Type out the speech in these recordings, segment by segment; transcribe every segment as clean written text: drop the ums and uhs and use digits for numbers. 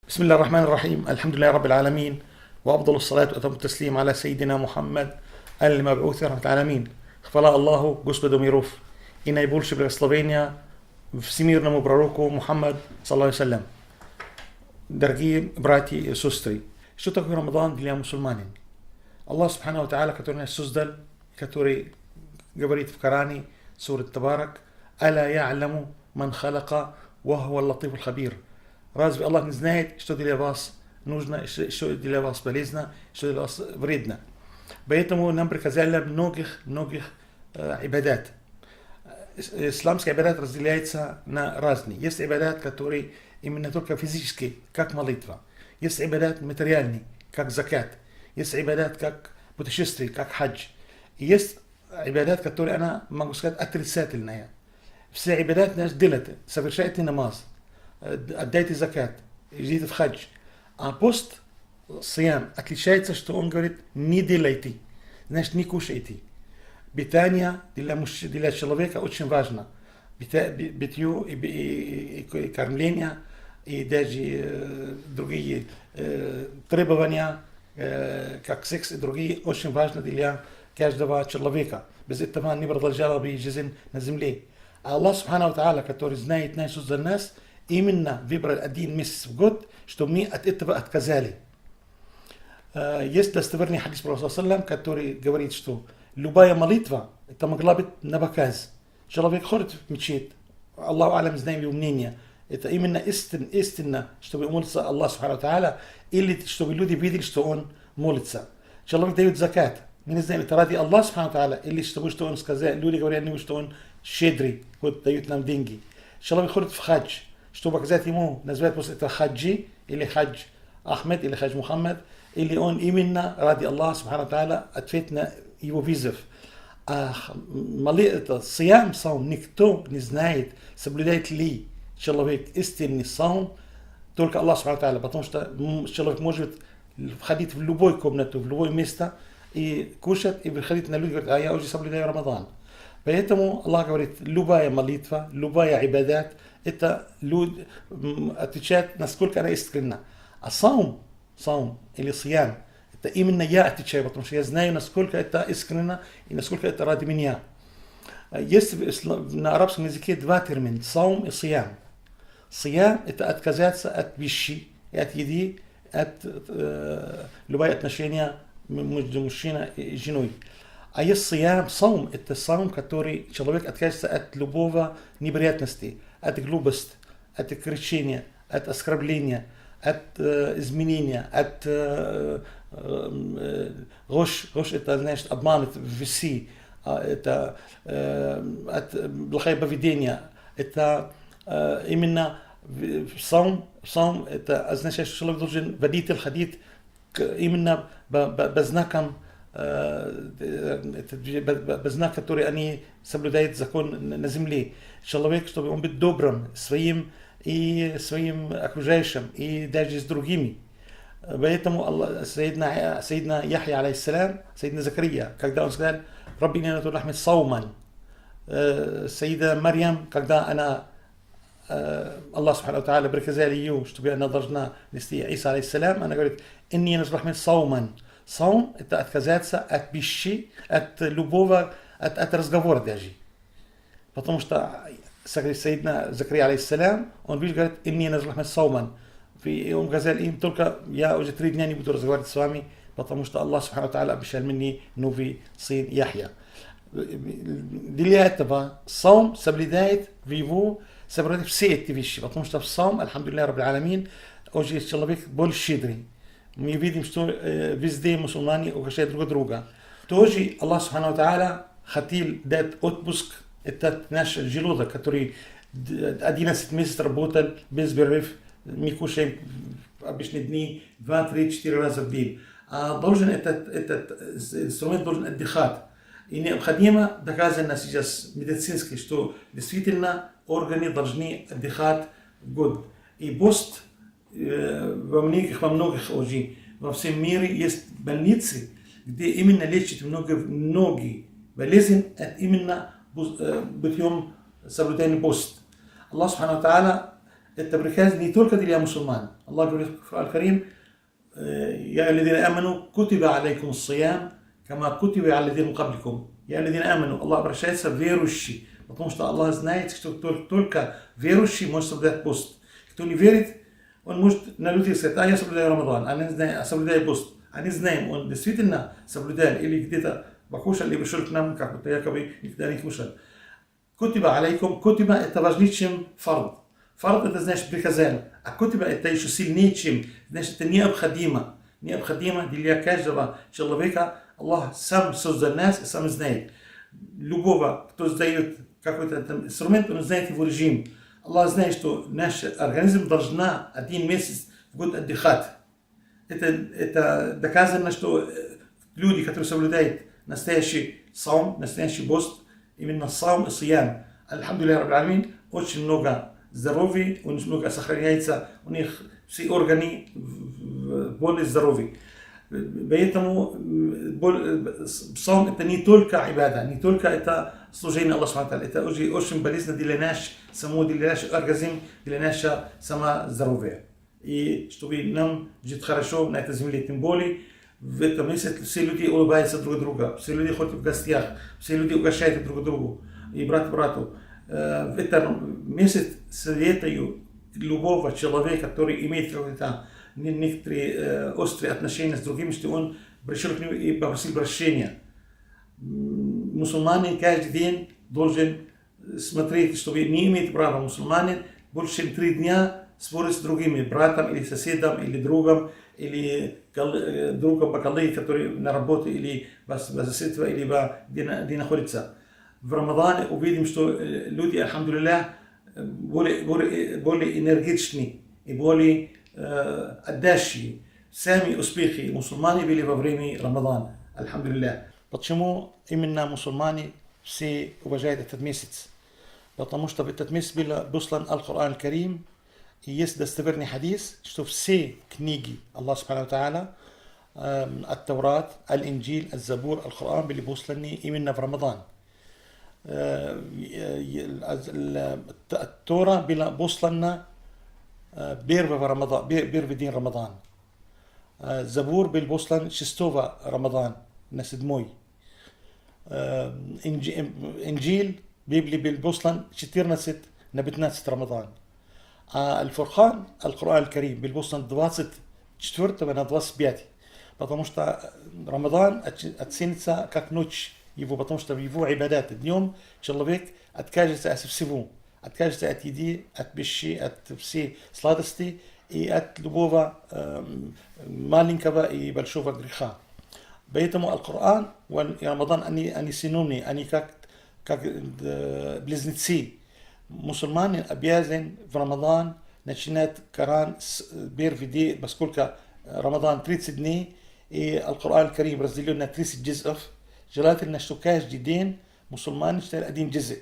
بسم الله الرحمن الرحيم. الحمد لله رب العالمين، وأفضل الصلاة وأتم التسليم على سيدنا محمد المبعوث رحمة العالمين. Hvala Allahu, gospodu mirov, i najboljše благословения всемирному пророку Мухаммад, саллаллаху алейхи вассалям. Дорогие братья и сестры, что такое Рамадан для мусульманин? Аллах Субхану Тааля, который нас создал, который говорит в Коране, сура Табарак: «Аля я'ляму ман халака, ва хуа ал-латиф аль-хабир». Разве Аллах не знает, что для вас нужно, что для вас полезно, что для вас вредно? Поэтому нам приказали многих ибадат. Исламский ибадат разделяется на разные. Есть ибадат, который именно только физический, как молитва. Есть ибадат материальный, как закат. Есть ибадат, как путешествие, как хадж. И есть ибадат, который, она, могу сказать, отрицательная. Все ибадат нас делают. Совершайте намаз, отдайте закат, идите в хадж. А пост, сиям, отличается, что он говорит: не делайте, значит, не кушайте. Питание для человека очень важно. Питье и кормление, и даже другие требования, как секс и другие, очень важны для каждого человека. Без этого не продолжала бы жизнь на земле. А Аллах Субхану Тааля, который знает нас, создал нас, именно выбрал один месяц в год, чтобы мы от этого отказали. Есть достоверный хадис Пророка, который говорит, что любая молитва, это могла быть на показ. Человек ходит в мечеть, Аллаху алям, знаем его мнение. Это именно истинно, чтобы молиться Аллаху Субхану Тааля, или чтобы люди видели, что он молится. Человек дает закат. Мы не знаем, это ради Аллаха Субхану Тааля, или чтобы что он сказал. Люди говорят ему, что он щедрый, вот дают нам деньги. Человек ходит в хадж, чтобы показать ему, назвать после этого хаджи, или хадж Ахмед, или хадж Мухаммад, или он именно ради Аллаха Субхану Тааля ответ на его вызов. А сиям, саум, никто не знает, соблюдает ли человек истинный саум, только Аллах Субхану Тааля, потому что человек может входить в любую комнату, в любое место и кушать, и выходить на людей, говорит: а я уже соблюдаю Рамадан. Поэтому Аллах говорит: любая молитва, любая ибадат, это люди отвечают, насколько она искренна. А саум или сиям, это именно я отвечаю, потому что я знаю, насколько это искренне и насколько это ради меня. Есть на арабском языке два термина: саум и сиям. Сиям – это отказаться от пищи и от еды, от любые отношения между мужчиной и женой. А есть сиям, саум – это саум, который человек отказывается от любого неприятности, от глупости, от кричения, от оскорбления, от изменения, от ложь это, значит, обман, веси, это от плохое поведение, это именно саум это означает, что человек должен водитель ходить именно по знакам, знак, который они соблюдают закон на земле. Человек, чтобы он был добрым своим и своим окружающим, и даже с другими. Поэтому Сайидна Яхья, алейхиссалям, Сайидна Закария, когда он сказал: «Рабби инни назарtu лахми сауман», Сайида Марьям, когда она, Аллах Субхану Тааля приказал ее, чтобы она должна нести Иса, алейхиссалям, она говорит: «Инни назарtu лахми сауман». Саум – это отказаться от пищи, от любого, от разговора даже. Потому что Сайидна Закария, алейхиссалям, он видит, говорит: «Инни назарtu лахми сауман». И он сказал им: только я уже 3 дня не буду разговаривать с вами, потому что Аллах Субхану Тааля обещал мне новый сын Яхья. Для этого саум соблюдает все эти вещи, потому что в саум, альхамдулилля раббил аламин, уже человек более щедрый. Мы видим, что везде мусульмане угощают друг друга. Тоже Аллах Субхану Тааля хотел дать отпуск этот наш желудок, который 11 месяцев работал без перерыв. Мы кушаем обычные дни 2, 3, 4 раза в день. А должен этот инструмент должен отдыхать. И необходимо доказано сейчас медицински, что действительно органы должны отдыхать в год. И пост во многих уже во всем мире есть больницы, где именно лечат многие болезни, именно путем соблюдения пост. Аллах Субхану Тааля Это приказ не только для мусульман. Аллах говорит в Коране Карим: يا الذين آمنوا كتب عليكم الصيام كما كتب على الذين من قبلكم. يا الذين آمنوا, Allah обращается верующие, потому что Аллах знает, что только верующий может соблюдать пост. Кто не верит, он может на людей сказать: я соблюдаю Рамадан, а соблюдаю пост. Они знаем, он действительно соблюдает или где-то покушал, или пришел к нам, как будто якобы никогда не кушал. Кутиба алейкум, кутиба это важнее, чем фард. Фард это значит приказание, а кутиба это еще сильнее, чем, значит это необходимо. Необходимо для каждого человека. Аллах сам создал нас и сам знает. Любого, кто сдает какой-то инструмент, он знает его режим. Аллах знает, что наш организм должна 1 месяц в год отдыхать. Это доказано, что люди, которые соблюдают настоящий саум, настоящий пост, именно саум и сиям, альхамдулилля раббил аламин, очень много здоровья, очень много сохраняется, у них все органы более здоровые. Поэтому саум это не только ибада, не только это служение Аллаху Субхану ва Тааля, это очень полезно для нашего организма, для нашего самоздоровья. И чтобы нам жить хорошо на этой земле, тем более в этом месяце все люди улыбаются друг другу, все люди ходят в гостях, все люди угощают друг другу и брат брату. В этом месяце советую любого человека, который имеет какие-то некоторые острые отношения с другими, что он пришел к нему и попросил прощения. Мусульманин каждый день должен смотреть, чтобы не имеет права мусульманин больше чем 3 дня спорить с другими, братом или соседом, или другом, или другом по коллеге, который на работе, или по соседству, или где находится. В Рамадане увидим, что люди, альхамдулилля, более энергичны и более отдачие. Сами успехи мусульмане были во время Рамадана. Альхамдулилля. Почему именно мусульмане все уважают этот месяц? Потому что в этот месяц был послан Аль-Коран Карим, и есть достоверный хадис, что все книги Аллаха Субхану ва Тааля, Ат-Таврат, Аль-Инджил, Аль-Забур, Аль-Коран были посланы именно в Рамадан. Тора была послана первый день Рамадан. Забур был послан 6 Рамадан, на 7. Инджил, Библия был послан 14 на 15 Рамадан. А Аль-Фурхан, Аль-Коран Аль-Карим, был послан 24 на 25. Потому что Рамадан оценится как ночь его, потому что в его ибадат днем человек откажется от всего. Откажется от еды, от пищи, от всей сладости и от любого маленького и большого греха. Поэтому Аль-Коран и Рамадан, они синонимы, они как близнецы. Мусульманин обязан в Рамадан начинать Коран с первый день, поскольку Рамадан 30 дней, и Аль-Коран Карим разделен на 30 джизов. Желательно, что каждый день мусульманин читает 1 джиз.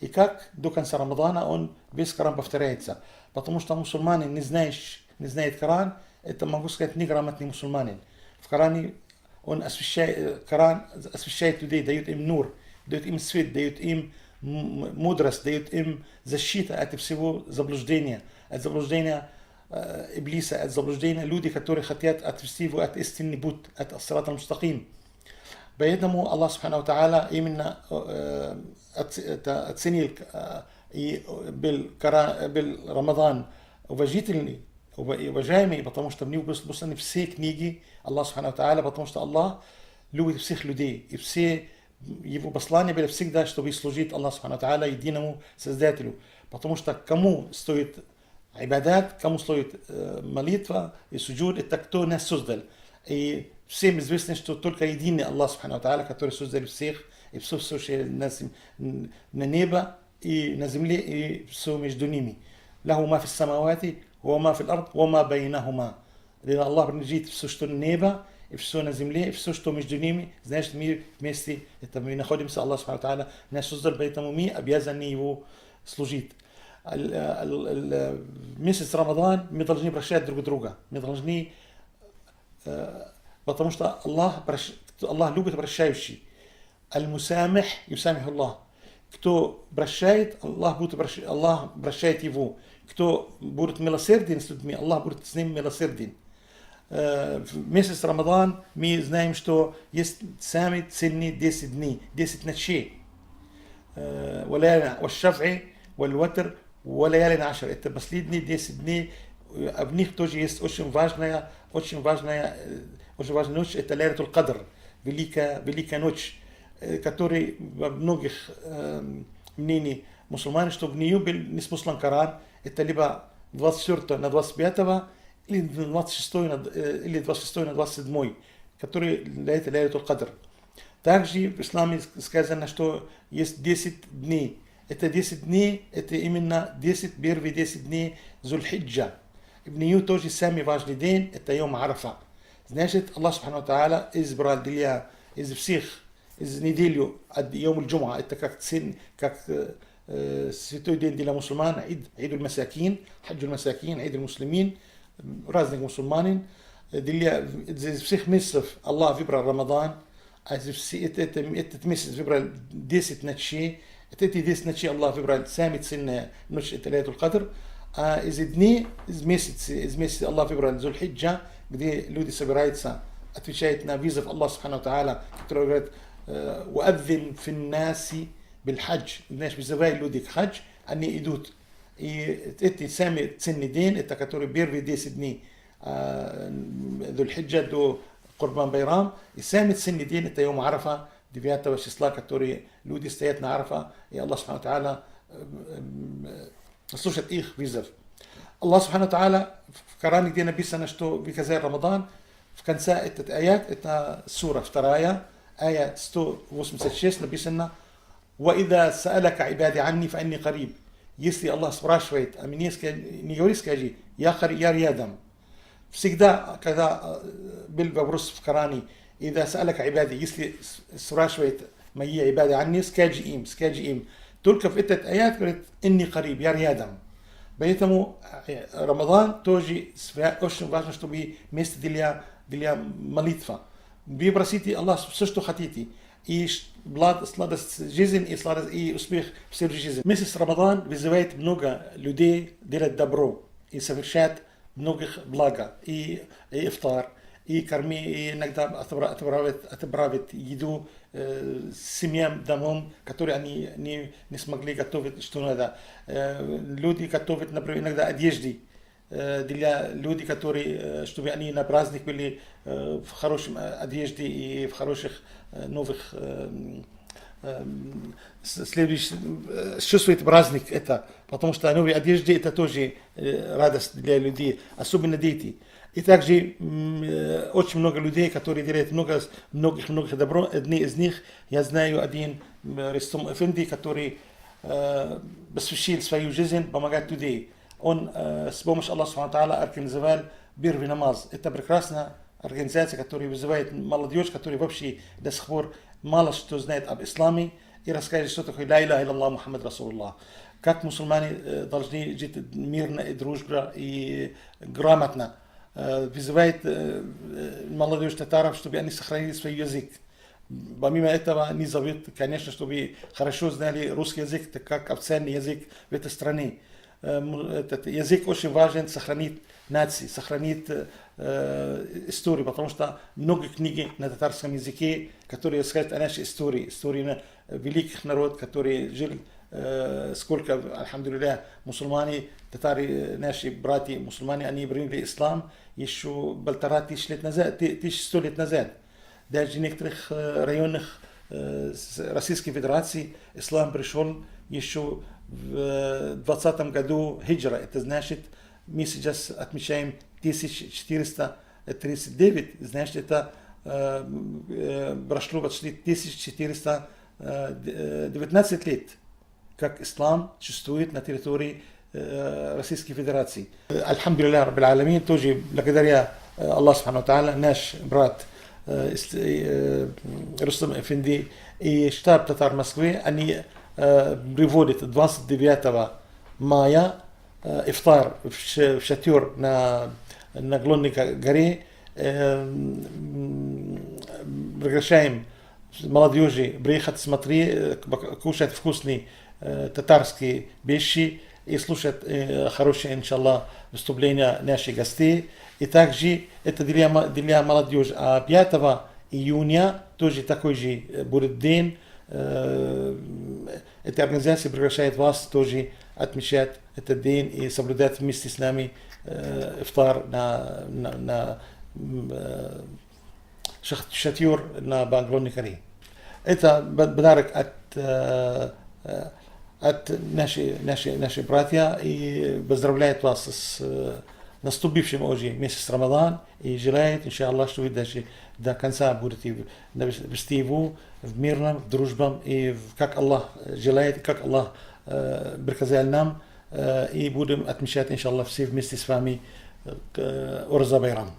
И как до конца Рамадана он весь Коран повторяется. Потому что мусульманин не знает Коран, это, могу сказать, неграмотный мусульманин. В Коране он Коран освещает людей, дает им нур, дает им свет, дает им мудрость, дает им защиту от всего заблуждения, от заблуждения Иблиса, от заблуждения людей, которые хотят отвести его от истинный путь, от ас-сират аль-мустаким. Поэтому Аллах Субхану ва Тааля именно оценил и был Рамадан уважительный, уважаемый, потому что в него посланы все книги Аллаха Субхану ва Тааля, потому что Аллах любит всех людей, и все его послания были всегда, чтобы служить Аллаху Субхану ва Тааля, единому Создателю. Потому что кому стоит ибадат, кому стоит молитва и суджуд, это кто нас создал. И всем известно, что только единый Аллах Субхану ва Тааля, который создал всех, и все на небо, и на земле, и все между ними. Лаху ма фи самавати, ва ма фи ард, ва ма байнахума. Аллах принадлежит все, что на небо, и все на земле, и все, что между ними, значит, мы вместе, это мы находимся, Аллах Субхану ва Тааля нас создал, поэтому мы обязаны его служить. Месяц Рамадан мы должны прощать друг друга, мы должны, потому что Аллах любит прощающий. Аль-Мусамих юсамих Аллах. Кто прощает, Аллах прощает его. kto будет милосерден с людьми, Аллах будет с ним милосерден. В месяц Рамадан мы знаем, что есть самые ценные 10 дней, 10 ночей. والشفع والوتر وليالي عشر. Это последние 10 дней. А в них тоже есть очень важная ночь, это Лейлатуль Кадр, великая ночь, которая во многих мнениях мусульман, что в нее был несмыслен Коран, это либо 24 на 25 или 26 на 27, который это Лейлатуль Кадр. Также в исламе сказано, что есть 10 дней. Это 10 дней, это именно первые 10 дней Зуль-Хиджа. В нее тоже самый важный день, это Йом Арафа. Значит, Аллах Субхану Тааля избрал для из всех, из неделю от Йом Джум'a, это как святой день для мусульман, Ид аль-Масакин, Хаджу аль-Масакин, Ид аль-Муслимин, разных мусульман. Из всех месяцев Аллах выбрал Рамадан, а этот месяц выбрал 10 ночей. Эти 10 ночей Аллах выбрал самые ценные ночи, это Лейлатуль Кадр. А из дней, из месяца Аллах выбрал Зуль-Хиджа, где люди собираются, отвечают на вызов Аллаха Субхану Тааля, который говорит: «Уадзин финнаси биль-хадж». Знаешь, вызывай людей к хадж, они идут. И эти самые ценные дни, это которые первые 10 дней Зуль-Хиджа до Курбан Байрам. И самый ценный день это Йом Арафа, 9 числа, которые люди стоят на Арафа, и Аллах Субхану Тааля слушает их вызов. Аллах Субхану Тааля в Коране, где написано, что выказал Рамадан, в конце этот аят, это сура 2, аят 186, написано: «Ваида са'аляка ибади анни фа'анни кариб». Если Аллах спрашивает, а мне не говори, скажи: я рядом. Всегда, когда был вопрос в Коране, «Ида са'аляка ибади», если спрашивает мои ибады анни, скажи им. Только в этот аят говорит: «Инни кариб», я рядом. Поэтому Рамадан тоже очень важно, чтобы место для молитвы. Вы просите Аллах все, что хотите. И сладость жизни, и успех в следующей жизни. Месяц Рамадан вызывает много людей делать добро и совершать многих блага. И ифтар, и иногда отправить еду семьям, домам, которые они не смогли готовить, что надо. Люди готовят, например, иногда одежды для людей, которые, чтобы они на праздник были в хорошем одежде и в хороших новых чувствует праздник это, потому что новые одежды это тоже радость для людей, особенно дети. И также очень много людей, которые делают многих добро. Одни из них, я знаю один Рустам Эфенди, который посвятил свою жизнь помогать людям. Он с помощью Аллаха Субхану Тааля организовал первый намаз. Это прекрасная организация, которая вызывает молодежь, которая вообще до сих пор мало что знает об исламе, и расскажет, что такое «Ла илляха илляллах Мухаммад Расулуллах». Как мусульмане должны жить мирно и дружно и грамотно. Вызывает молодежь татаров, чтобы они сохранили свой язык. Помимо этого, они зовут, конечно, чтобы хорошо знали русский язык, так как официальный язык в этой стране. Этот язык очень важен, сохранить нации, сохранить историю, потому что много книг на татарском языке, которые рассказывают о нашей истории великих народов, которые жили сколько, альхамдулилля, мусульмане, татары, наши братья мусульмане, они приняли ислам еще 1100 лет назад. Даже в некоторых районах Российской Федерации ислам пришел еще в 20 году хиджра. Это значит, мы сейчас отмечаем 1439, значит, это прошло почти 1419 лет, как ислам существует на территории Российской Федерации. Альхамдулилля Раббил Аламин, тоже благодаря Аллаху Субхану Тааля, наш брат Рустам Эфенди и штаб татар Москвы, они приводят 29 мая ифтар в шатер на Наклонной горе. Приглашаем молодежи приехать смотреть, кушать вкусные татарские вещи, и слушать хорошие, иншаллах, выступления наших гостей. И также это для молодежи. А 5 июня тоже такой же будет день. Эта организация приглашает вас тоже отмечать этот день и соблюдать вместе с нами ифтар на шатер на Баглонной горе. Это подарок от наших братья и поздравляет вас с наступившим уже месяц Рамадан и желает, иншаллах, что вы даже до конца будете вести его в мирном, в дружбом и как Аллах желает, как Аллах приказал нам, и будем отмечать, иншаллах, все вместе с вами Урза Байрам.